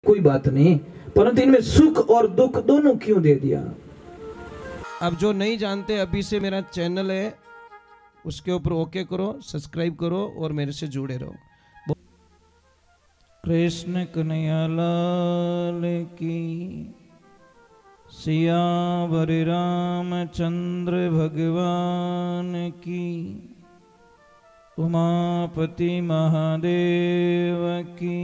कोई बात नहीं, परंतु इनमें सुख और दुख दोनों क्यों दे दिया। अब जो नहीं जानते, अभी से मेरा चैनल है, उसके ऊपर ओके करो, सब्सक्राइब करो और मेरे से जुड़े रहो। कृष्ण कन्हैया लाल की, सियावर रामचंद्र भगवान की, उमापति महादेव की,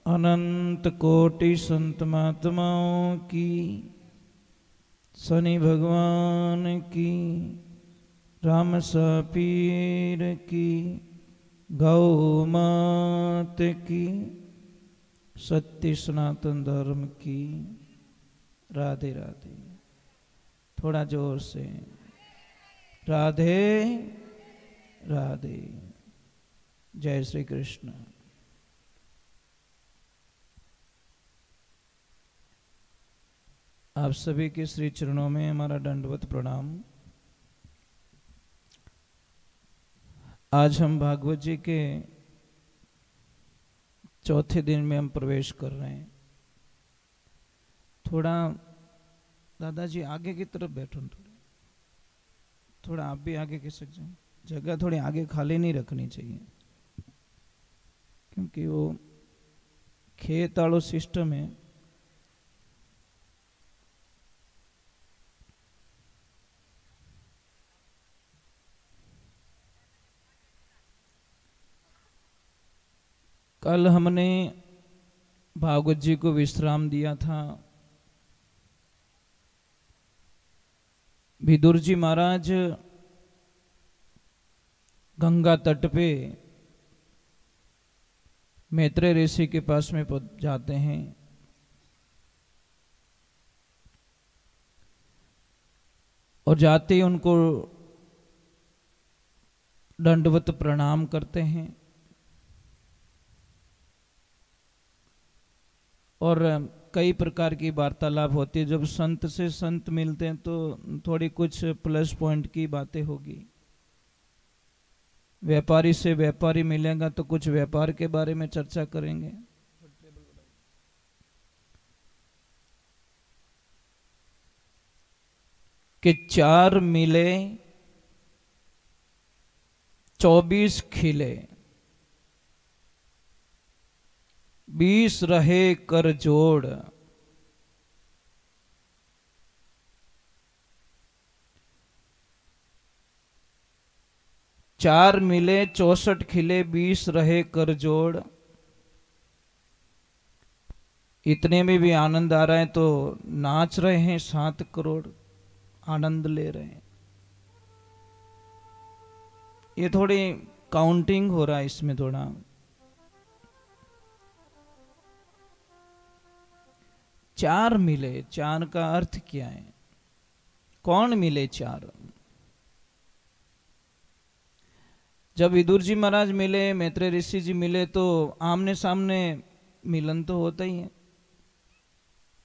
अनंत कोटि संत महात्माओं की, शनि भगवान की, राम सा पीर की, गौ मात की, सत्य सनातन धर्म की। राधे राधे। थोड़ा जोर से राधे राधे। जय श्री कृष्ण। आप सभी के श्री चरणों में हमारा दंडवत प्रणाम। आज हम भागवत जी के चौथे दिन में हम प्रवेश कर रहे हैं। थोड़ा दादाजी आगे की तरफ बैठो, थोड़ा आप भी आगे के सक जाए। जगह थोड़ी आगे खाली नहीं रखनी चाहिए, क्योंकि वो खेत वालों सिस्टम है। कल हमने भागवत जी को विश्राम दिया था। विदुर जी महाराज गंगा तट पे मैत्रेय ऋषि के पास में जाते हैं और जाते ही उनको दंडवत प्रणाम करते हैं और कई प्रकार की वार्तालाप होती है। जब संत से संत मिलते हैं तो थोड़ी कुछ प्लस पॉइंट की बातें होगी। व्यापारी से व्यापारी मिलेगा तो कुछ व्यापार के बारे में चर्चा करेंगे। कि 4 मिले 24 खिले, 20 रहे कर जोड़। चार मिले 64 खिले, 20 रहे कर जोड़। इतने में भी आनंद आ रहा है तो नाच रहे हैं 7 करोड़, आनंद ले रहे हैं। ये थोड़ी काउंटिंग हो रहा है इसमें थोड़ा। चार मिले, चार का अर्थ क्या है? कौन मिले 4? जब विदुर जी महाराज मिले, मैत्रेय ऋषि जी मिले तो आमने सामने मिलन तो होता ही है।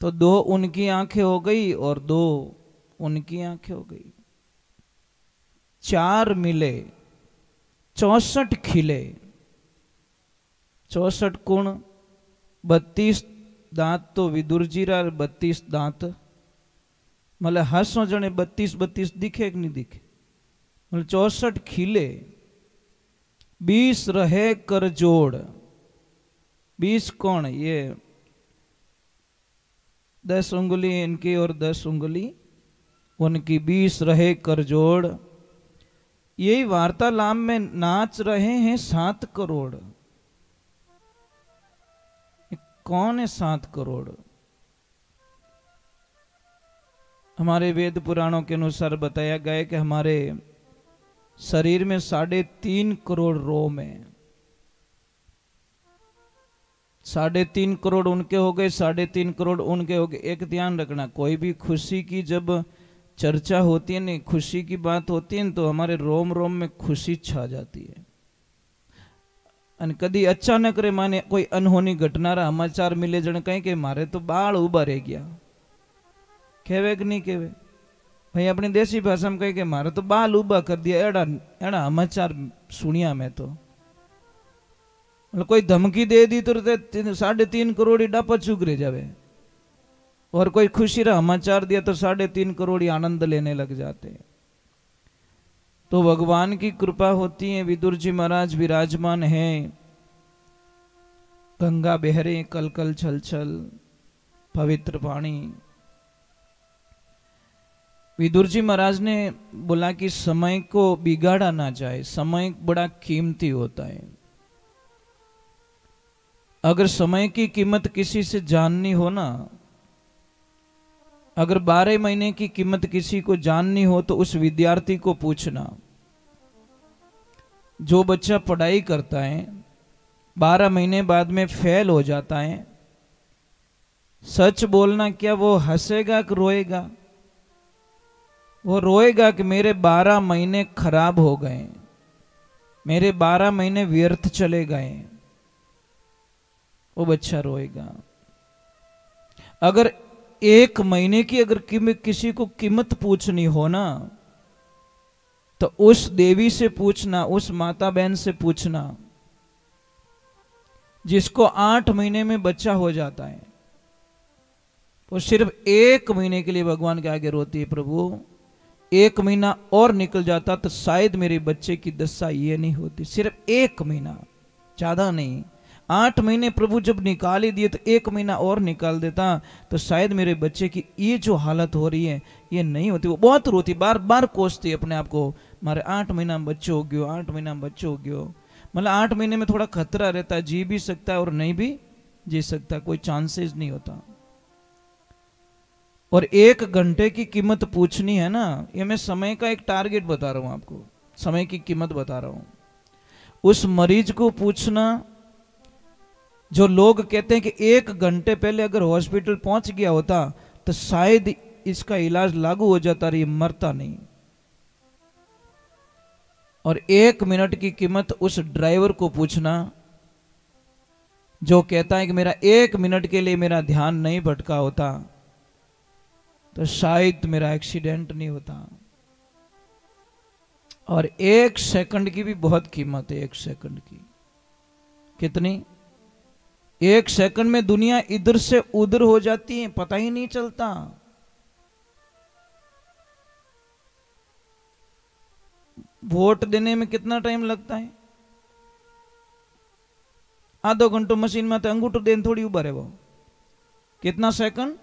तो 2 उनकी आंखें हो गई और 2 उनकी आंखें हो गई। 4 मिले 64 खिले। 64 कुण 32 दांत तो विदुर जी रा, 32 दांत मतलब हंसो जने 32 दिखे कि नहीं दिखे। मतलब 64 खिले, 20 रहे कर जोड़। 20 कौन? ये 10 उंगली इनकी और 10 उंगली उनकी, 20 रहे कर जोड़। यही वार्तालाप में नाच रहे हैं 7 करोड़। कौन है 7 करोड़? हमारे वेद पुराणों के अनुसार बताया गया है कि हमारे शरीर में 3.5 करोड़ रोम है। 3.5 करोड़ उनके हो गए, 3.5 करोड़ उनके हो गए। एक ध्यान रखना, कोई भी खुशी की जब चर्चा होती है ना, खुशी की बात होती है तो हमारे रोम रोम में खुशी छा जाती है। અને કદી અચાનક રે માને કોઈ અનહોની ઘટનારા સમાચાર મિલે જણે કहीं કે મારે तो बाल उभा रह गया, कहे कि नहीं कहे भाई? अपनी देसी भाषा में कहे कि मारे तो बाल उभा कर दिया। एड़ा एड़ा समाचार सुनिया मैं तो। मतलब कोई धमकी दे दी तो 3.5 करोड़ डापा चुक रह जावे, और कोई खुशी का समाचार दिया तो 3.5 करोड़ आनंद लेने लग जाते। तो भगवान की कृपा होती है। विदुर जी महाराज विराजमान हैं, गंगा बह रही कल कल छल छल, पवित्र पानी। विदुर जी महाराज ने बोला कि समय को बिगाड़ा ना जाए, समय बड़ा कीमती होता है। अगर समय की कीमत किसी से जाननी हो ना, अगर 12 महीने की कीमत किसी को जाननी हो तो उस विद्यार्थी को पूछना। जो बच्चा पढ़ाई करता है 12 महीने बाद में फेल हो जाता है, सच बोलना, क्या वो हंसेगा कि रोएगा? वो रोएगा कि मेरे 12 महीने खराब हो गए, मेरे 12 महीने व्यर्थ चले गए। वो बच्चा रोएगा। अगर 1 महीने की अगर किसी को कीमत पूछनी हो ना, तो उस देवी से पूछना, उस माता बहन से पूछना जिसको 8 महीने में बच्चा हो जाता है। वो सिर्फ 1 महीने के लिए भगवान के आगे रोती है, प्रभु 1 महीना और निकल जाता तो शायद मेरे बच्चे की दशा ये नहीं होती। सिर्फ 1 महीना, ज्यादा नहीं। 8 महीने प्रभु जब निकाल ही दिए तो 1 महीना और निकाल देता तो शायद मेरे बच्चे की ये जो हालत हो रही है ये नहीं होती। वो बहुत रोती, बार बार कोसती अपने आप को, मारे 8 महीना में बच्चे हो गयो, 8 महीना में बच्चे हो गयो। मतलब 8 महीने में थोड़ा खतरा रहता है, जी भी सकता है और नहीं भी जी सकता, कोई चांसेस नहीं होता। और 1 घंटे की कीमत पूछनी है ना, ये मैं समय का एक टारगेट बता रहा हूं आपको, समय की कीमत बता रहा हूं। उस मरीज को पूछना, जो लोग कहते हैं कि 1 घंटे पहले अगर हॉस्पिटल पहुंच गया होता तो शायद इसका इलाज लागू हो जाता, ये मरता नहीं। और 1 मिनट की कीमत उस ड्राइवर को पूछना जो कहता है कि मेरा 1 मिनट के लिए मेरा ध्यान नहीं भटका होता तो शायद मेरा एक्सीडेंट नहीं होता। और 1 सेकंड की भी बहुत कीमत है। 1 सेकंड की कितनी? 1 सेकंड में दुनिया इधर से उधर हो जाती है, पता ही नहीं चलता। वोट देने में कितना टाइम लगता है? आधो घंटो मशीन में तो अंगूठो देने थोड़ी उभा रहे वो। कितना सेकंड?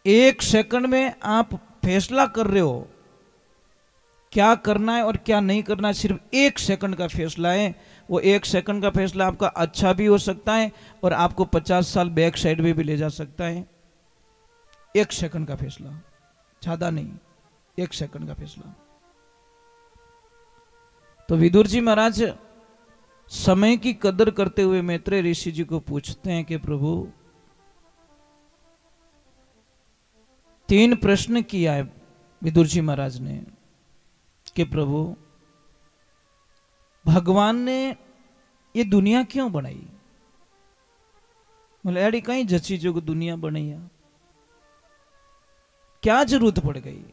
1 सेकंड में आप फैसला कर रहे हो क्या करना है और क्या नहीं करना है। सिर्फ 1 सेकंड का फैसला है। वो 1 सेकंड का फैसला आपका अच्छा भी हो सकता है और आपको 50 साल बैक साइड में भी ले जा सकता है। 1 सेकंड का फैसला, ज्यादा नहीं, 1 सेकंड का फैसला। तो विदुर जी महाराज समय की कदर करते हुए मैत्रेय ऋषि जी को पूछते हैं कि प्रभु 3 प्रश्न किया है विदुर जी महाराज ने कि प्रभु भगवान ने ये दुनिया क्यों बनाई? बोले अड़ी कहीं जची जो दुनिया बनाई, क्या जरूरत पड़ गई?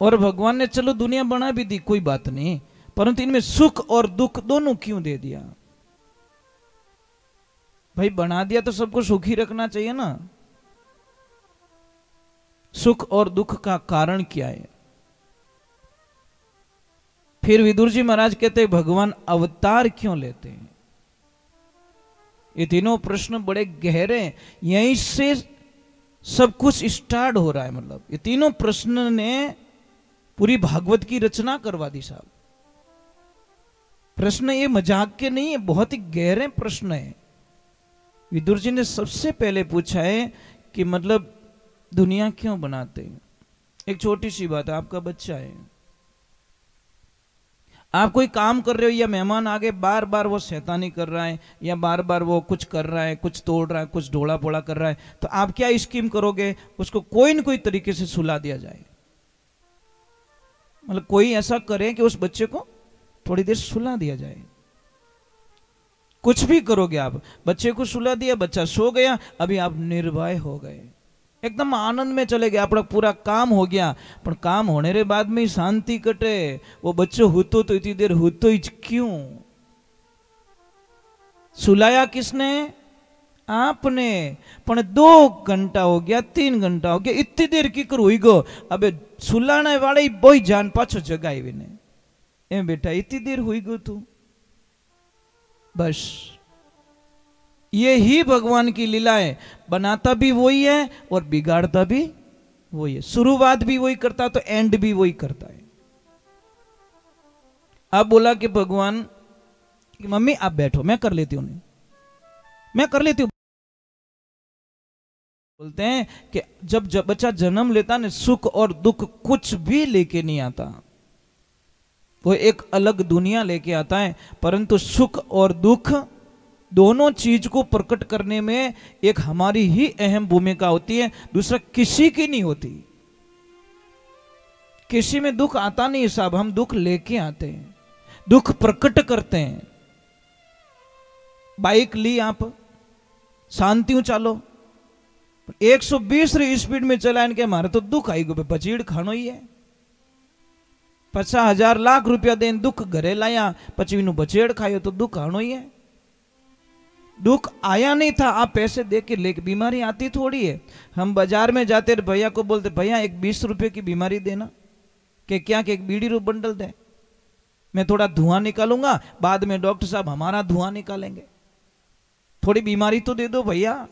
और भगवान ने चलो दुनिया बना भी दी, कोई बात नहीं, परंतु इनमें सुख और दुख दोनों क्यों दे दिया? भाई बना दिया तो सबको सुखी रखना चाहिए ना। सुख और दुख का कारण क्या है? फिर विदुर जी महाराज कहते हैं भगवान अवतार क्यों लेते हैं? ये तीनों प्रश्न बड़े गहरे हैं, यहीं से सब कुछ स्टार्ट हो रहा है। मतलब ये तीनों प्रश्न ने पूरी भागवत की रचना करवा दी साहब। प्रश्न ये मजाक के नहीं है, बहुत ही गहरे प्रश्न है। विदुर जी ने सबसे पहले पूछा है कि मतलब दुनिया क्यों बनाते हैं। एक छोटी सी बात है, आपका बच्चा है, आप कोई काम कर रहे हो या मेहमान आगे बार बार वो शैतानी कर रहा है या बार बार वो कुछ कर रहा है, कुछ तोड़ रहा है, कुछ ढोला पोड़ा कर रहा है, तो आप क्या स्कीम करोगे? उसको कोई न कोई तरीके से सुला दिया जाए। मतलब कोई ऐसा करे कि उस बच्चे को थोड़ी देर सुला दिया जाए। कुछ भी करोगे आप, बच्चे को सुला दिया, बच्चा सो गया, अभी आप निर्भय हो गए, एकदम आनंद में चले गए, अपना पूरा काम हो गया। पर काम होने रे बाद में शांति कटे। वो बच्चों हुतो तो इतनी देर हुतो ही क्यों? सुलाया किसने? आपने। पण 2 घंटा हो गया, 3 घंटा हो गया, इतनी देर की कर हुई गो। अबे सुलाने वाले ही बोई जान पाछो जगाई ने, ए बेटा इतनी देर हुई गो तू। बस ये ही भगवान की लीला है। बनाता भी वही है और बिगाड़ता भी वही है। शुरुआत भी वही करता तो एंड भी वही करता है। अब बोला कि भगवान कि मम्मी आप बैठो, मैं कर लेती हूं, मैं कर लेती हूं। बोलते हैं कि जब बच्चा जन्म लेता ना, सुख और दुख कुछ भी लेके नहीं आता, वो एक अलग दुनिया लेके आता है। परंतु सुख और दुख दोनों चीज को प्रकट करने में एक हमारी ही अहम भूमिका होती है, दूसरा किसी की नहीं होती। किसी में दुख आता नहीं साहब, हम दुख लेके आते हैं, दुख प्रकट करते हैं। बाइक ली आप, शांति चालो, 120 स्पीड में चला, इनके हमारे तो दुख आई गो, बचीड़ खानो ही है। 50,000 लाख रुपया देन दुख घरे लाया, पची बचेड़ खायो तो दुख आनो ही है। दुख आया नहीं था, आप पैसे दे के लेके, बीमारी आती थोड़ी है। हम बाजार में जाते भैया को बोलते भैया एक 20 रुपए की बीमारी देना, कि क्या कि एक बीड़ी रूप बंडल दे, मैं थोड़ा धुआं निकालूंगा, बाद में डॉक्टर साहब हमारा धुआं निकालेंगे, थोड़ी बीमारी तो दे दो भैया।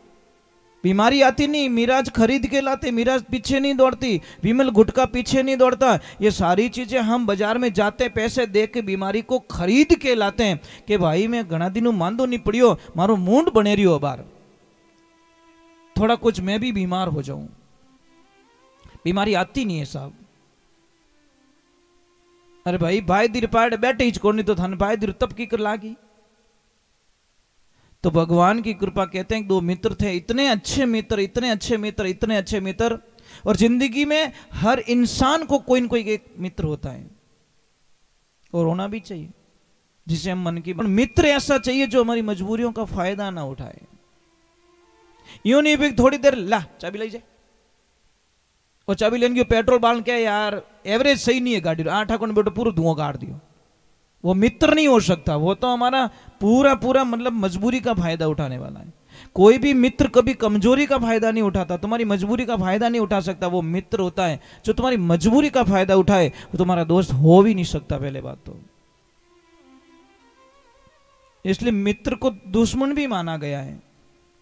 बीमारी आती नहीं, मिराज खरीद के लाते, मिराज पीछे नहीं दौड़ती, विमल गुटका पीछे नहीं दौड़ता। ये सारी चीजें हम बाजार में जाते पैसे दे के बीमारी को खरीद के लाते हैं कि भाई मैं घना दिनों मांदो नहीं पड़ियो, मारो मूंड बने रही हो बार, थोड़ा कुछ मैं भी बीमार हो जाऊं। बीमारी आती नहीं है साहब। अरे भाई भाई दिर पाड़ बैठे ही नहीं तो थाने भाई दिर तब की कर लागी। तो भगवान की कृपा, कहते हैं 2 मित्र थे, इतने अच्छे मित्र, इतने अच्छे मित्र, इतने अच्छे मित्र। और जिंदगी में हर इंसान को कोई न कोई एक मित्र होता है और होना भी चाहिए, जिसे हम मन की मित्र ऐसा चाहिए जो हमारी मजबूरियों का फायदा ना उठाए। यूं नहीं भी थोड़ी देर ला चाबी लाई जाए, और चाबी लेने की पेट्रोल बाल के यार एवरेज सही नहीं है गाड़ी, 8 आंकड़ बेटो पूरा धुआं काट दियो, वो मित्र नहीं हो सकता। वो तो हमारा पूरा पूरा मतलब मजबूरी का फायदा उठाने वाला है। कोई भी मित्र कभी कमजोरी का फायदा नहीं उठाता, तुम्हारी मजबूरी का फायदा नहीं उठा सकता। वो मित्र होता है जो तुम्हारी मजबूरी का फायदा उठाए, वो तुम्हारा दोस्त हो भी नहीं सकता पहले बात तो। इसलिए मित्र को दुश्मन भी माना गया है।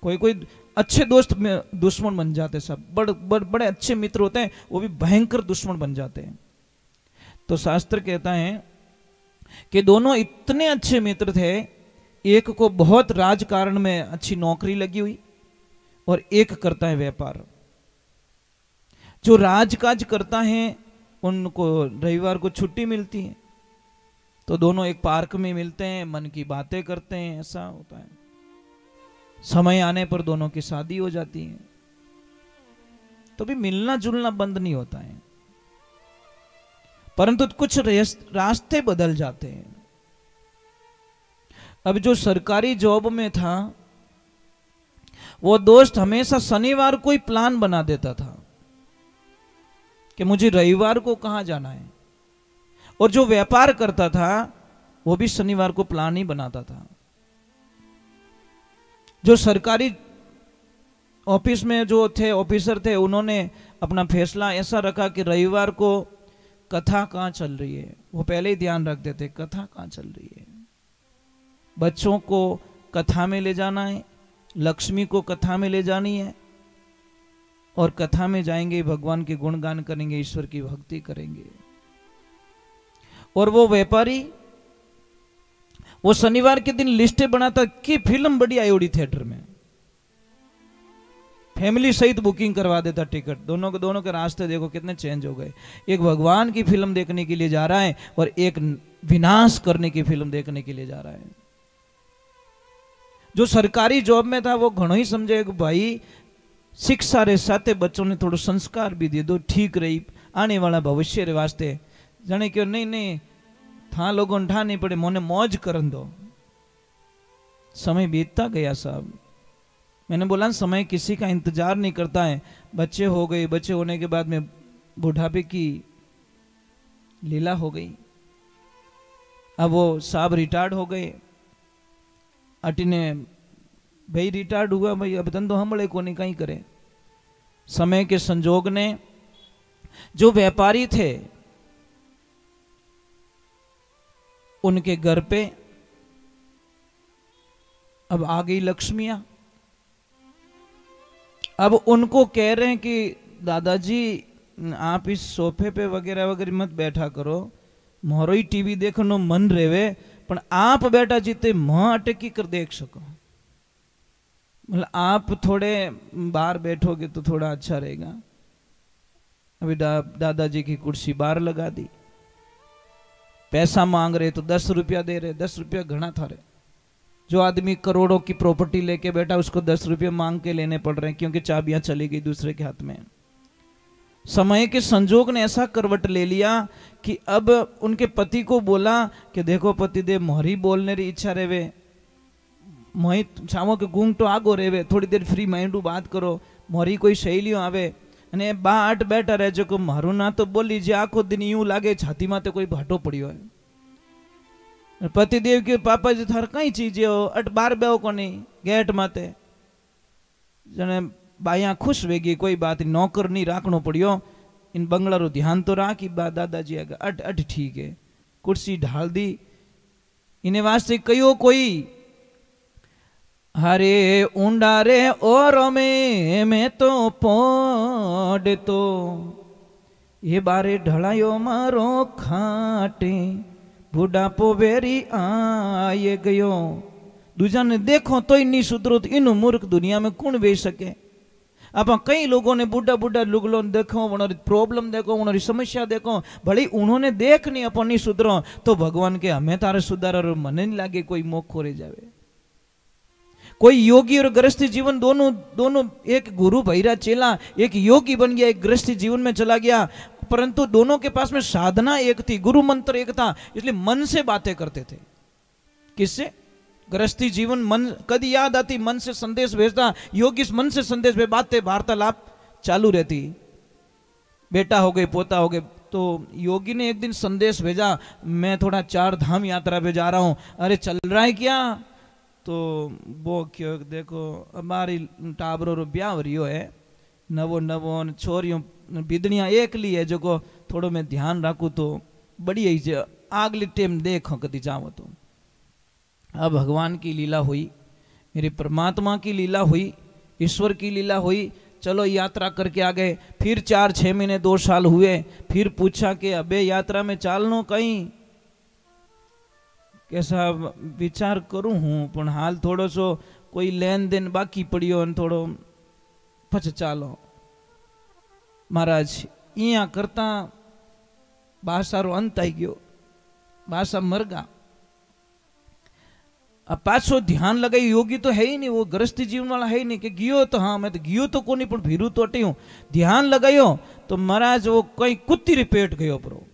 कोई कोई अच्छे दोस्त में दुश्मन बन जाते, सब बड़े अच्छे मित्र होते हैं, वो भी भयंकर दुश्मन बन जाते हैं। तो शास्त्र कहता है कि दोनों इतने अच्छे मित्र थे, एक को बहुत राजकारण में अच्छी नौकरी लगी हुई और एक करता है व्यापार। जो राजकाज करता है उनको रविवार को छुट्टी मिलती है, तो दोनों एक पार्क में मिलते हैं, मन की बातें करते हैं, ऐसा होता है। समय आने पर दोनों की शादी हो जाती है, तो भी मिलना जुलना बंद नहीं होता है। परंतु कुछ रास्ते बदल जाते हैं। अब जो सरकारी जॉब में था, वो दोस्त हमेशा शनिवार को ही प्लान बना देता था कि मुझे रविवार को कहां जाना है, और जो व्यापार करता था वो भी शनिवार को प्लान ही बनाता था। जो सरकारी ऑफिस में जो थे ऑफिसर थे, उन्होंने अपना फैसला ऐसा रखा कि रविवार को कथा कहाँ चल रही है, वो पहले ही ध्यान रख देते कथा कहाँ चल रही है। बच्चों को कथा में ले जाना है, लक्ष्मी को कथा में ले जानी है, और कथा में जाएंगे भगवान के गुणगान करेंगे, ईश्वर की भक्ति करेंगे। और वो व्यापारी वो शनिवार के दिन लिस्टें बनाता कि फिल्म बड़ी आई उड़ी थिएटर में, फैमिली सहित बुकिंग करवा देता टिकट। दोनों के रास्ते देखो कितने चेंज हो गए। एक भगवान की फिल्म देखने के लिए जा रहा है और एक विनाश करने की फिल्म देखने के लिए जा रहा है। जो सरकारी जॉब में था वो घणो ही समझे कि भाई शिक्षा रे साथे बच्चों ने थोड़ा संस्कार भी दे दो, ठीक रही आने वाला भविष्य रे वास्ते। जाने क्यों नहीं था लोगों ने ठा नहीं पड़े, मोने मौज करन दो। समय बीतता गया साहब, मैंने बोला समय किसी का इंतजार नहीं करता है। बच्चे हो गए, बच्चे होने के बाद में बुढ़ापे की लीला हो गई। अब वो साहब रिटायर्ड हो गए, अटिने भाई रिटायर्ड हुआ भाई, अब धंधो हमले को नहीं कहीं करे। समय के संजोग ने जो व्यापारी थे उनके घर पे अब आ गई लक्ष्मियां। अब उनको कह रहे हैं कि दादाजी आप इस सोफे पे वगैरह वगैरह मत बैठा करो, मोरो ही टीवी देखनो मन रेवे, पण आप बेटा जीते मां अटकी कर देख सको, मतलब आप थोड़े बाहर बैठोगे तो थोड़ा अच्छा रहेगा। अभी दादाजी की कुर्सी बाहर लगा दी। पैसा मांग रहे तो 10 रुपया दे रहे, 10 रुपया घना था रहे। जो आदमी करोड़ों की प्रॉपर्टी लेके बैठा उसको 10 रुपये मांग के लेने पड़ रहे हैं, क्योंकि चाबियां चली गई दूसरे के हाथ में। समय के संजोग ने ऐसा करवट ले लिया कि अब उनके पति को बोला कि देखो पतिदेव, मोहरी बोलने री इच्छा रेवे, मोही छावो के गूंग तो आगो रेवे, थोड़ी देर फ्री माइंड बात करो, मोहरी कोई शैलियों आवे અને બાટ બેઠા રહે જો કે મારું ના તો બોલી જે આખો દિન यूं लागे छाती माते कोई भाटो पड़ियो है। पतिदेव के पापा जी थार कई चीज हो अट बार बेहो कोनी गेट माते जने बाया खुश वेगी, कोई बात नौकर नहीं राखनो पड़ियो, इन बंगलारो ध्यान तो राखी बा दादाजी आगे अट अट ठीक है। कुर्सी ढाल दी, इन्हें वास्ते कयो कोई हरे ऊंडा रे और में तो पोड तो ये बारे ढलायो मारो खाटे बुढ़ापो वेरी आए गयो। दूजा ने देखो तो नहीं सुधरो तो इन मूर्ख दुनिया में कौन वे सके। आप कई लोगों ने बुढ़ा बुढ़ा लुगलो देखो, उन्होंने प्रॉब्लम देखो, उन्होंने समस्या देखो, भले उन्होंने देख नहीं अपन नहीं सुधरो तो भगवान के हमें तारे सुधार मन नहीं लागे कोई मोखो रह जावे। कोई योगी और गृहस्थी जीवन दोनों एक गुरु भैरा चेला, एक योगी बन गया, एक गृहस्थी जीवन में चला गया, परंतु दोनों के पास में साधना एक थी, गुरु मंत्र एक था, इसलिए मन से बातें करते थे। किससे? गृहस्थी जीवन मन कदी याद आती मन से संदेश भेजता, योगी मन से संदेश भेज, बातें वार्तालाप चालू रहती। बेटा हो गए, पोता हो गए, तो योगी ने एक दिन संदेश भेजा, मैं थोड़ा 4 धाम यात्रा पे जा रहा हूं। अरे चल रहा है क्या? तो वो क्यों देखो हमारी टाबरो रो ब्याह रियो है, नवो नवो छोरियों बिदनिया एक ली है, जो को थोड़ो मैं ध्यान रखू तो बढ़िया ही से आगली टेम देखो कदी जाओ तो। अब भगवान की लीला हुई, मेरे परमात्मा की लीला हुई, ईश्वर की लीला हुई। चलो यात्रा करके आ गए, फिर 4-6 महीने 2 साल हुए, फिर पूछा कि अबे यात्रा में चालनो कहीं? कैसा विचार करूं हूं, पण हाल थोड़ो सो कोई लेन देन बाकी पड़ियो थोड़ो पछ चालो। महाराज इया करता भाषारो अंत आई गयो, भाषा मर गा। अब पाछो ध्यान लगाई, योगी तो है ही नहीं, वो गृहस्थी जीवन वाला है ही नहीं कि गियो तो हाँ मैं तो गियो तो कोनी पण भीरू तो अटी हूं। ध्यान लगायो तो महाराज वो कई कुत्ती रे पेट गयो परो,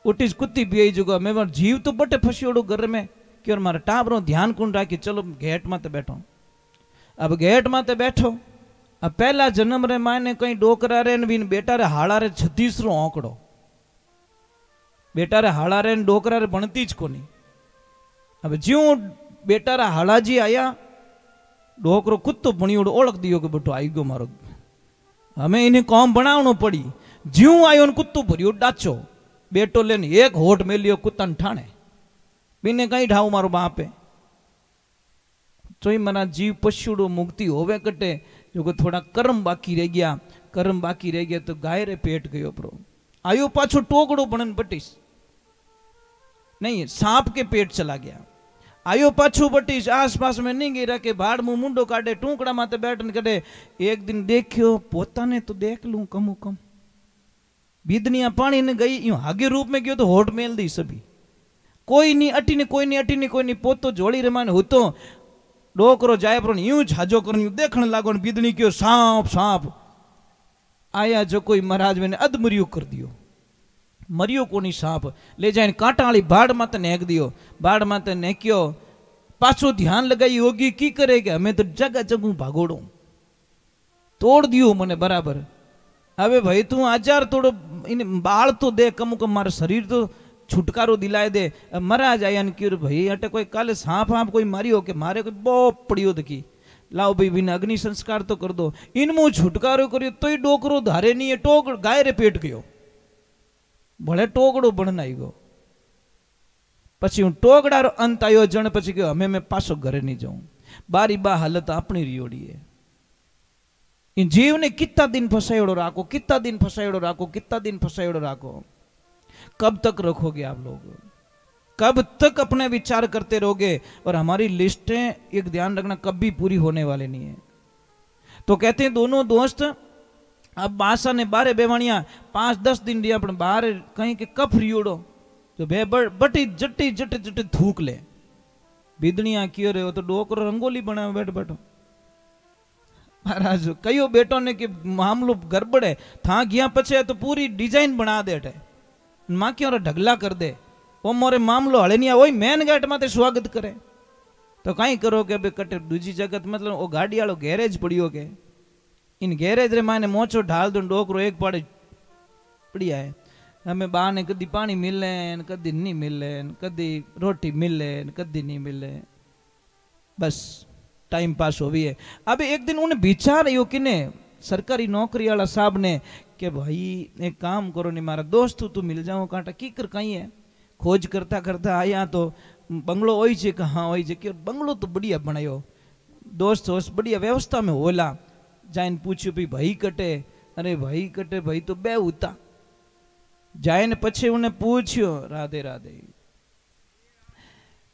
उठीज कुत्ती भी जुगा, मैं जीव तो बटे फसियोड़ो घर में कि और मारा टाबरो ध्यान कौन राखी, चलो गेट माते बैठो। अब गेट माते बैठो, अब पहला जन्म रे मायने कई डोकरा रे बीन बेटा रे हाड़ा रे 36रो आंकड़ो, बेटा रे हाड़ा रे डोकरा रे बनती ज कोनी। अब ज्यों बेटा रे हाड़ा जी आया, डोकरो कुत्तो बणियोड़ो ओळख दियो कि बेटो आई गयो मारो, हमें इन्हें कॉम बनावनो पड़ी। ज्यों आयो कुत्तो भरियो डाचो, बेटो लेने एक होठ में लियो कुत्ता ठाणे, बिने कहीं ढाऊ मारो बाप है। तो ही मना जीव पशुड़ो मुक्ति होवे कटे, जो को थोड़ा कर्म बाकी रह गया, कर्म बाकी रह गया तो गाय रे पेट गयो प्रो। आयो पाछो टोकड़ो बनन बटीस नहीं, सांप के पेट चला गया। आयो पाछो बटीस आसपास में नहीं गिरा के भाड़ मुंह मुंडो काटे, टूकड़ा माते बैठन करे। एक दिन देखियो पोता ने तो देख लूं कमो कम, बिदनिया पानी ने गई यूं हागे रूप में गयो तो होठ मेल दी सभी, कोई नहीं अटी ने कोई नहीं अटी ने कोई नहीं, पोतो जोड़ी रे माने होतो डोकरो जाए पर यूं झाजो कर यूं देखने लागो, बिदनी क्यों सांप सांप आया, जो कोई महाराज मैंने अधमरियो कर दियो, मरियो कोनी सांप, ले जाए कांटा वाली बाढ़ माते नेक दियो, बाढ़ माते नेक्यो, पाछो ध्यान लगाई योगी की करे कि हमें तो जगह जगह भागोड़ो तोड़ दियो मने बराबर। હવે ભાઈ તું આચાર થોડો એને બાળ તો દે કમ કમ મારું શરીર તો છુટકારો દિલાય દે મરા જાય ને ક્યું ભાઈ અટે કોઈ કાલે સાપ આપ કોઈ માર્યો કે મારે કોઈ બહુ પડ્યો દકી લાવ ભાઈ વિના અગ્નિ સંસ્કાર તો કર દો ઇનમો છુટકારો કર્યો તોય ડોકરો ધારે નહીં ટોક ગાય રે પેટ ગયો ભલે ટોકડો ભણનાઈ ગયો પછી હું ટોકડારો અંત આવ્યો જણ પછી ગયો અમે મેં પાછો ઘરે નહીં જાઉં બારી બા હાલત આપણી રીયોડીએ जीव ने कितना दिन फसायोड़ो राखो कितना दिन फसायोड़ो राखो कितना दिन फसायोड़ो राखो। कब तक रखोगे आप लोग, कब तक अपने विचार करते रहोगे। और हमारी लिस्टें एक ध्यान रखना कभी पूरी होने वाले नहीं है। तो कहते हैं दोनों दोस्त अब बासा ने बारे बेवाणिया 5-10 दिन रिया पण बाहर कहीं के कफ रियोड़ो जो बे बटी जट्टी जट्टी जट्टी थूक ले बीदनिया कियो रहे हो तो डोकरो रंगोली बनावे बैठ बैठो महाराज कयो बेटो ने कि मामलो गड़बड़ है था गया पछे तो पूरी डिजाइन बना दे माँ क्यों ढगला कर दे वो मोरे मामलो हले नहीं वही मेन गेट में स्वागत करे तो कहीं करो के भाई कटे दूजी जगत मतलब वो गाड़ी वालों गैरेज पड़ियो के इन गैरेज रे माने मोचो ढाल दो डोकरो एक पाड़े पड़िया है हमें बा ने कदी पानी मिले कदी नहीं मिले कदी रोटी मिले कदी नहीं मिले बस टाइम पास हो भी है। अब एक दिन उन्हें विचार आयो कि ने सरकारी नौकरी वाला साहब ने कि भाई एक काम करो नहीं मारा दोस्त तू मिल जाओ कांटा की कर कहीं है खोज करता करता आया तो बंगलो वही छे कि हाँ वही छे कि बंगलो तो बढ़िया बनायो दोस्त होश बढ़िया व्यवस्था में होला जाइन पूछ्यो भाई कटे अरे भाई कटे भाई तो बे उता जाइन पछे उन्हें पूछ्यो राधे राधे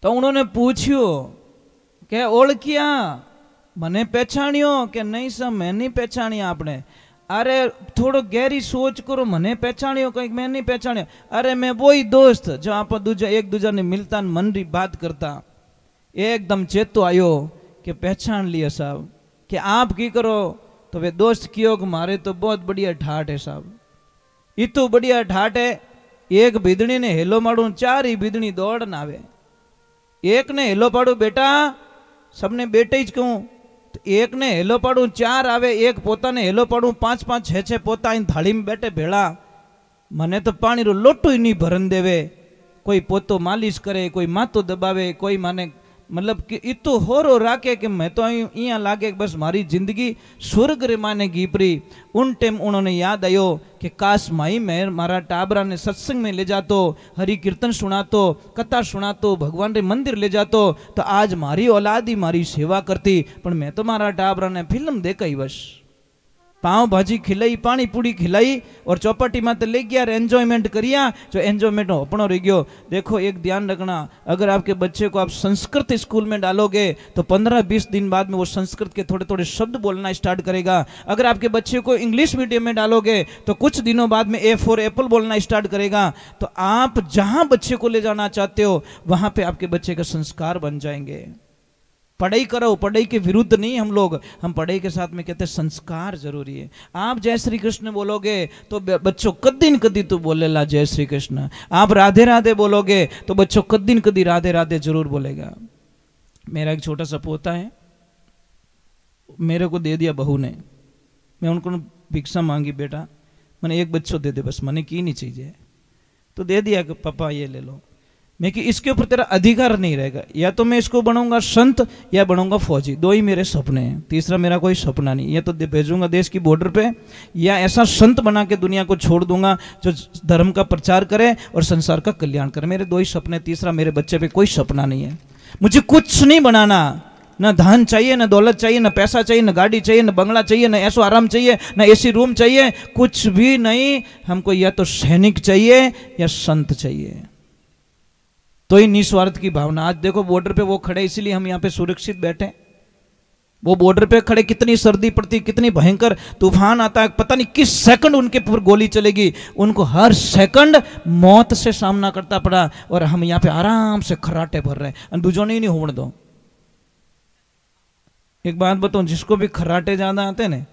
तो उन्होंने पूछ्यो के ओळख्या मने पहचाण्यो के नहीं सर मैं नहीं पहचाण्या आपने अरे थोड़ो गहरी सोच करो मने पहचाण्यो कहीं मैं नहीं पहचाण्यो अरे मैं वही दोस्त जो आप दूजा एक दूजा ने मिलता मन री बात करता एकदम चेतो आयो कि पहचान लिया साहब कि आप की करो तो वे दोस्त कियो कि मारे तो बहुत बढ़िया ठाट है साहब इतो बढ़िया ठाट है एक बीदड़ी ने हेलो मारू 4 ही बीदड़ी दौड़ ना आवे एक ने हेलो पाड़ू बेटा सबने बेटे ही कहूँ तो एक ने हेलो पाड़ू 4 आवे एक पोता ने हेलो पाड़ू 5-5 6-6 पोता इन थाली में बैठे भेड़ा मने तो पानी रो लोटो ही नहीं भरन देवे कोई पोतो मालिश करे कोई मातो दबावे कोई माने मतलब कि इतो होरो राखे कि मैं तो यहाँ लागे बस मारी जिंदगी स्वर्ग रे माने गीपरी। उन टाइम उन्होंने याद आयो कि काश माई मैं मारा टाबरा ने सत्संग में ले जातो हरि कीर्तन सुनातो कथा सुनातो भगवान रे मंदिर ले जातो तो आज मारी औलादी मारी सेवा करती पण मैं तो मारा टाबरा ने फिल्म देखई बस पाव भाजी खिलाई पानी पूड़ी खिलाई और चौपाटी में तो ले गया एंजॉयमेंट करिया जो एंजॉयमेंट अपनो रह गयो। देखो एक ध्यान रखना अगर आपके बच्चे को आप संस्कृत स्कूल में डालोगे तो 15-20 दिन बाद में वो संस्कृत के थोड़े थोड़े शब्द बोलना स्टार्ट करेगा। अगर आपके बच्चे को इंग्लिश मीडियम में डालोगे तो कुछ दिनों बाद में A फॉर एप्पल बोलना स्टार्ट करेगा। तो आप जहां बच्चे को ले जाना चाहते हो वहां पे आपके बच्चे का संस्कार बन जाएंगे। पढ़ाई करो पढ़ाई के विरुद्ध नहीं हम लोग, हम पढ़ाई के साथ में कहते हैं संस्कार जरूरी है। आप जय श्री कृष्ण बोलोगे तो बच्चों कदी न कदी तो बोलेला जय श्री कृष्ण, आप राधे राधे बोलोगे तो बच्चों कदी न कदी राधे राधे जरूर बोलेगा। मेरा एक छोटा सा पोता है, मेरे को दे दिया बहू ने, मैं उनको भिक्षा मांगी बेटा मैंने एक बच्चों दे दे बस मैंने की नहीं चाहिए, तो दे दिया कि पापा ये ले लो। मैं कि इसके ऊपर तेरा अधिकार नहीं रहेगा, या तो मैं इसको बनूंगा संत या बनूंगा फौजी, दो ही मेरे सपने हैं, तीसरा मेरा कोई सपना नहीं। या तो भेजूंगा देश की बॉर्डर पे या ऐसा संत बना के दुनिया को छोड़ दूंगा जो धर्म का प्रचार करे और संसार का कल्याण करे। मेरे दो ही सपने, तीसरा मेरे बच्चे पे कोई सपना नहीं है। मुझे कुछ नहीं बनाना, न धन चाहिए, न दौलत चाहिए, न पैसा चाहिए, न गाड़ी चाहिए, न बंगला चाहिए, न ऐसो आराम चाहिए, न एसी रूम चाहिए, कुछ भी नहीं। हमको या तो सैनिक चाहिए या संत चाहिए, तो ही निस्वार्थ की भावना। आज देखो बॉर्डर पे वो खड़े, इसीलिए हम यहाँ पे सुरक्षित बैठे। वो बॉर्डर पे खड़े, कितनी सर्दी पड़ती, कितनी भयंकर तूफान आता है, पता नहीं किस सेकंड उनके ऊपर गोली चलेगी, उनको हर सेकंड मौत से सामना करता पड़ा, और हम यहाँ पे आराम से खर्राटे भर रहे हैं। दूजों ने ही नहीं होने दो। एक बात बताऊं, जिसको भी खर्राटे ज्यादा आते हैं ना,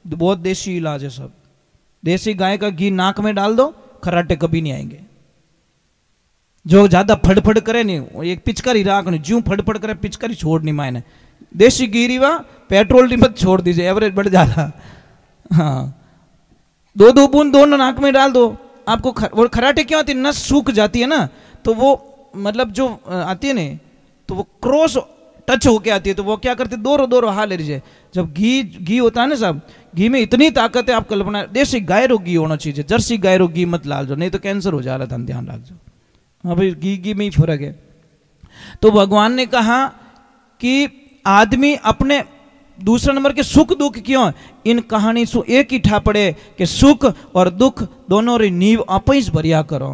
बहुत देसी इलाज है सब। देसी गाय का घी नाक में डाल दो, खर्राटे कभी नहीं आएंगे। जो ज्यादा फड़फड़ करे नहीं, एक पिचकारी राख नहीं, ज्यों फड़फड़ करे पिचकारी छोड़ नहीं मायने, देसी घी रीवा पेट्रोल री मत छोड़ दीजिए, एवरेज बढ़ जाता। हाँ, 2-2 बूंद दोनों नाक में डाल दो, आपको वो खराटे क्यों आती है, नस सूख जाती है ना, तो वो मतलब जो आती है ना, तो वो क्रॉस टच होके आती है, तो वो क्या करती है, दोरो हाल ले लीजिए। जब घी होता है ना साहब, घी में इतनी ताकत है, आप कल्पना, देसी गाय रो घी होना चाहिए, जर्सी गाय रो घी मत लाल जो, नहीं तो कैंसर हो जा रहा था, ध्यान रख जो। हाँ भाई, घी में ही फर्क है। तो भगवान ने कहा कि आदमी अपने दूसरा नंबर के सुख दुख क्यों, इन कहानी सु एक ही ठा पड़े कि सुख और दुख दोनों री नींव आप ही भरिया करो।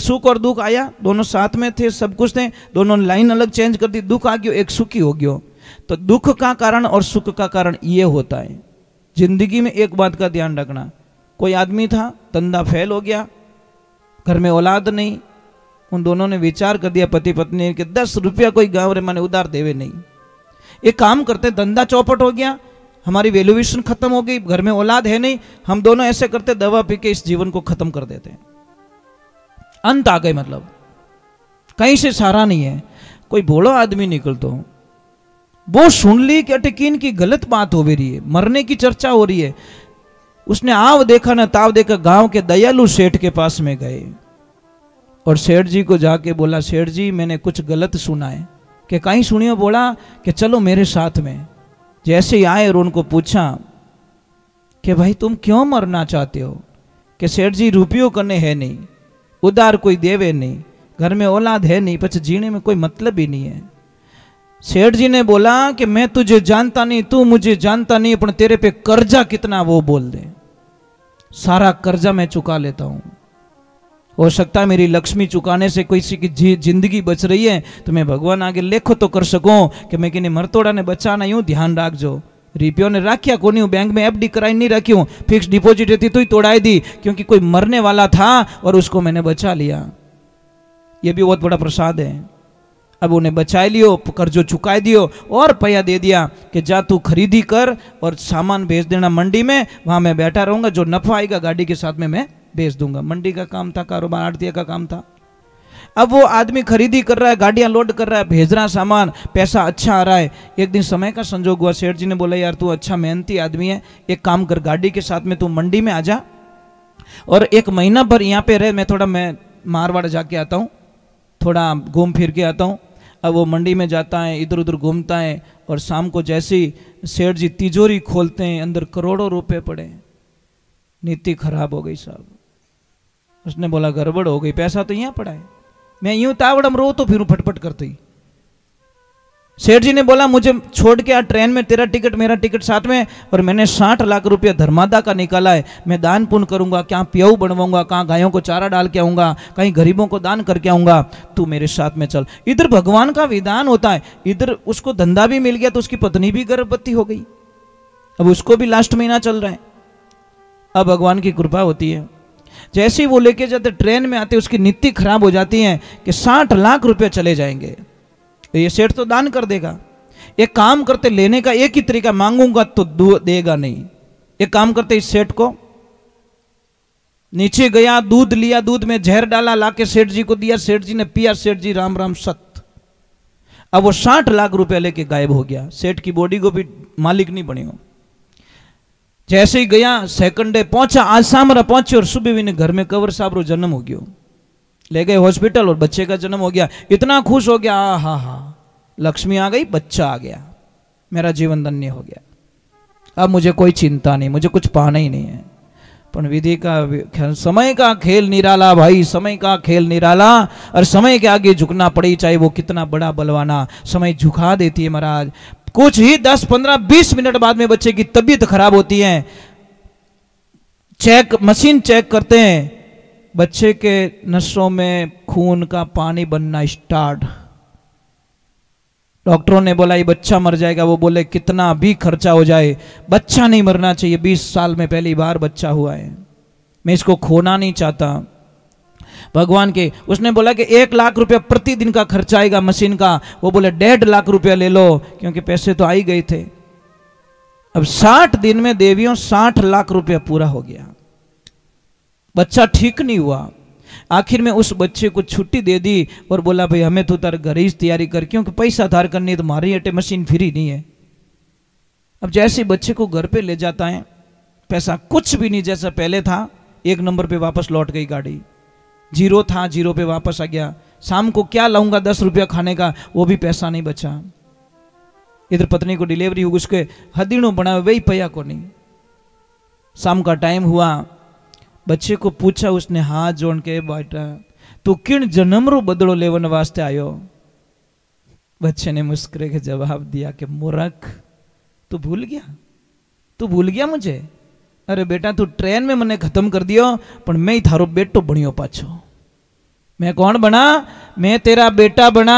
सुख और दुख आया, दोनों साथ में थे, सब कुछ थे, दोनों लाइन अलग चेंज कर दी, दुख आ गयो, एक सुखी हो गयो। तो दुख का कारण और सुख का कारण ये होता है। जिंदगी में एक बात का ध्यान रखना, कोई आदमी था, धंधा फेल हो गया, घर में औलाद नहीं, उन दोनों ने विचार कर दिया पति पत्नी के 10 रुपया कोई गाँव रे माने उधार देवे नहीं। एक काम करते, धंधा चौपट हो गया, हमारी वैल्यूएशन खत्म हो गई, घर में औलाद है नहीं, हम दोनों ऐसे करते, दवा पी के इस जीवन को खत्म कर देते हैं। अंत आ गए, मतलब कहीं से सहारा नहीं है। कोई भोला आदमी निकलतो, वो सुन ली कि अटकीन की गलत बात हो रही है, मरने की चर्चा हो रही है, उसने आव देखा ना ताव देखा, गांव के दयालु सेठ के पास में गए और सेठ जी को जाके बोला, सेठ जी मैंने कुछ गलत सुना है। कि कहीं सुनियो, बोला कि चलो मेरे साथ में। जैसे ही आए और उनको पूछा कि भाई तुम क्यों मरना चाहते हो, कि सेठ जी रुपयों करने है नहीं, उधार कोई देवे नहीं, घर में औलाद है नहीं, पछ जीने में कोई मतलब ही नहीं है। सेठ जी ने बोला कि मैं तुझे जानता नहीं, तू मुझे जानता नहीं, पर तेरे पे कर्जा कितना वो बोल दे, सारा कर्जा मैं चुका लेता हूं। हो सकता है मेरी लक्ष्मी चुकाने से किसी की जिंदगी बच रही है, तो मैं भगवान आगे लेखो तो कर सकूं कि मैं किन्हीं मरतोड़ा ने बचाना, यूं ध्यान रख जो। रुपयों ने राखिया कोनी, बैंक में एफडी कराई नहीं रखी हूं, फिक्स डिपॉजिट रहती तो ही तोड़ाई दी, क्योंकि कोई मरने वाला था और उसको मैंने बचा लिया। यह भी बहुत बड़ा प्रसाद है। अब उन्हें बचा लियो, कर्जो चुका दियो और पैया दे दिया कि जा तू खरीदी कर और सामान भेज देना मंडी में, वहां मैं बैठा रहूंगा, जो नफा आएगा गाड़ी के साथ में मैं भेज दूंगा। मंडी का काम था, कारोबार आड़तिया का काम था। अब वो आदमी खरीदी कर रहा है, गाड़ियां लोड कर रहा है, भेज रहा सामान, पैसा अच्छा आ रहा है। एक दिन समय का संजोग हुआ, सेठ जी ने बोला यार तू अच्छा मेहनती आदमी है, एक काम कर, गाड़ी के साथ में तू मंडी में आ जा और 1 महीना भर यहाँ पे रहे, मैं मारवाड़ जाके आता हूँ, थोड़ा घूम फिर के आता हूँ। अब वो मंडी में जाता है, इधर उधर घूमता है और शाम को जैसे ही सेठ जी तिजोरी खोलते हैं, अंदर करोड़ों रुपए पड़े। नीति खराब हो गई साहब। उसने बोला गड़बड़ हो गई, पैसा तो यहाँ पड़ा है, मैं यूं तावड़म रो तो फिर फटफट करती। सेठ जी ने बोला मुझे छोड़ के आ ट्रेन में, तेरा टिकट मेरा टिकट साथ में, और मैंने 60 लाख रुपया धर्मादा का निकाला है, मैं दान पुण्य करूंगा, क्या प्याऊ बनवाऊंगा, कहाँ गायों को चारा डाल के आऊंगा, कहीं गरीबों को दान करके आऊंगा, तू मेरे साथ में चल। इधर भगवान का विधान होता है, इधर उसको धंधा भी मिल गया, तो उसकी पत्नी भी गर्भवती हो गई, अब उसको भी लास्ट महीना चल रहा है। अब भगवान की कृपा होती है, जैसे ही वो लेके जाते ट्रेन में आते, उसकी नीति खराब हो जाती है कि 60 लाख रुपए चले जाएंगे, तो ये सेठ तो दान कर देगा। एक काम करते, लेने का एक ही तरीका, मांगूंगा तो देगा नहीं। एक काम करते, इस सेठ को नीचे गया, दूध लिया, दूध में जहर डाला, लाके सेठ जी को दिया, सेठ जी ने पिया, सेठ जी राम राम सत। अब वो 60 लाख रुपए लेके गायब हो गया। सेठ की बॉडी को भी मालिक नहीं बने हो। जैसे ही गया, सेकंड डे पहुंचा, आज शाम पहुंचे और सुबह भी घर में कवर साहब रो जन्म हो गयो। ले गए हॉस्पिटल और बच्चे का जन्म हो गया। इतना खुश हो गया, हा हा लक्ष्मी आ गई, बच्चा आ गया, मेरा जीवन धन्य हो गया, अब मुझे कोई चिंता नहीं, मुझे कुछ पाना ही नहीं है। पर विधि का समय का खेल निराला भाई, समय का खेल निराला, और समय के आगे झुकना पड़े, चाहे वो कितना बड़ा बलवाना, समय झुका देती है महाराज। कुछ ही 10, 15, 20 मिनट बाद में बच्चे की तबीयत खराब होती है, मशीन चेक करते हैं, बच्चे के नसों में खून का पानी बनना स्टार्ट। डॉक्टरों ने बोला ये बच्चा मर जाएगा। वो बोले कितना भी खर्चा हो जाए बच्चा नहीं मरना चाहिए, 20 साल में पहली बार बच्चा हुआ है, मैं इसको खोना नहीं चाहता। भगवान के उसने बोला कि 1 लाख रुपया प्रतिदिन का खर्चा आएगा मशीन का। वो बोले 1.5 लाख रुपया ले लो, क्योंकि पैसे तो आ ही गए थे। अब 60 दिन में देवियों 60 लाख रुपया पूरा हो गया, बच्चा ठीक नहीं हुआ। आखिर में उस बच्चे को छुट्टी दे दी और बोला भाई हमें तो तार घर ही तैयारी कर, क्योंकि पैसा धार करनी है तो हमारी अटे मशीन फ्री नहीं है। अब जैसे बच्चे को घर पे ले जाता है, पैसा कुछ भी नहीं जैसा पहले था, 1 नंबर पे वापस लौट गई गाड़ी, 0 था 0 पे वापस आ गया। शाम को क्या लाऊंगा 10 रुपया खाने का, वो भी पैसा नहीं बचा। इधर पत्नी को डिलीवरी हुई, उसके हदीणों बना वही पया को नहीं। शाम का टाइम हुआ, बच्चे को पूछा उसने हाथ जोड़ के, बेटा तू किन जन्म रो बदलो लेवन वास्ते आयो? बच्चे ने मुस्कुरा के जवाब दिया कि मूर्ख, तू भूल गया, तू भूल गया मुझे? अरे बेटा तू ट्रेन में मने खत्म कर दियो, पर मैं ही थारो बेटो बनियो पाछो। मैं कौन बना? मैं तेरा बेटा बना,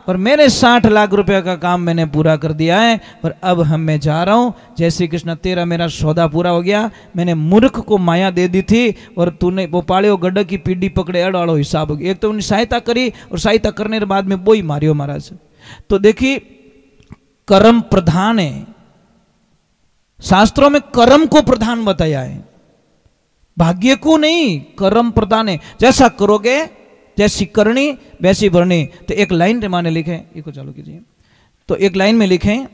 और मेरे 60 लाख रुपए का काम मैंने पूरा कर दिया है, और अब मैं जा रहा हूं। जय श्री कृष्ण, तेरा मेरा सौदा पूरा हो गया। मैंने मूर्ख को माया दे दी थी, और तूने वो पाड़ियो गड्ढ की पीढ़ी पकड़े अड़ाड़ो हिसाब हो गया। एक तो उन्हें सहायता करी, और सहायता करने के बाद में वो ही मारियो महाराज। तो देखिए कर्म प्रधान है, शास्त्रों में कर्म को प्रधान बताया है, भाग्य को नहीं। कर्म प्रधान है, जैसा करोगे जैसी करनी वैसी भरनी। तो एक लाइन रे माने लिखे, इसको चालू कीजिए। तो एक लाइन में लिखें